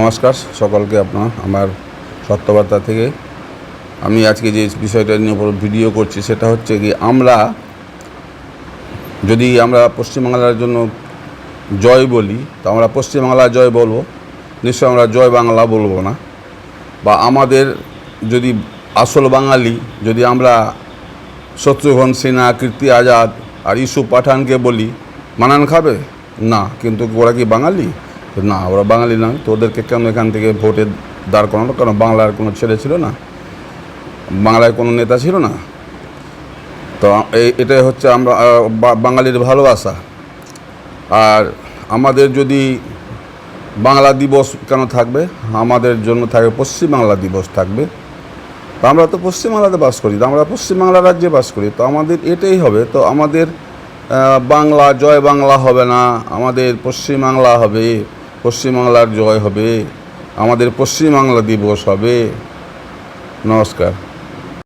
নমস্কার সকলকে আমার সত্যবার্তা থেকে আমি আজকে যে বিষয়টা নিয়ে ভিডিও করছি সেটা হচ্ছে কি আমরা পশ্চিমবাংলার জন্য জয় বলি তো আমরা পশ্চিমবাংলা জয় বলবো, নিশ্চয় আমরা জয় বাংলা বলবো না। বা আমাদের যদি আসল বাঙালি যদি আমরা শত্রুঘ্ন সিনহা, কীর্তি আজাদ আর ইউসুফ পাঠানকে বলি, মানান খাবে না? কিন্তু ওরা কি বাঙালি? না, ওরা বাঙালি না। তো ওদেরকে কেন এখান থেকে ভোটে দাঁড় করানো? কারণ বাংলার কোনো ছেলে ছিল না, বাংলায় কোনো নেতা ছিল না। তো এটাই হচ্ছে আমরা বাঙালির ভালোবাসা। আর আমাদের যদি বাংলা দিবস কেন থাকবে? আমাদের জন্য থাকবে পশ্চিমবাংলা দিবস থাকবে। তো আমরা তো পশ্চিমবাংলাতে বাস করি, তো আমরা পশ্চিমবাংলা রাজ্যে বাস করি, তো আমাদের এটাই হবে। তো আমাদের বাংলা জয় বাংলা হবে না, আমাদের পশ্চিমবাংলা হবে, পশ্চিমবাংলার জয় হবে, আমাদের পশ্চিমবাংলা দিবস হবে। নমস্কার।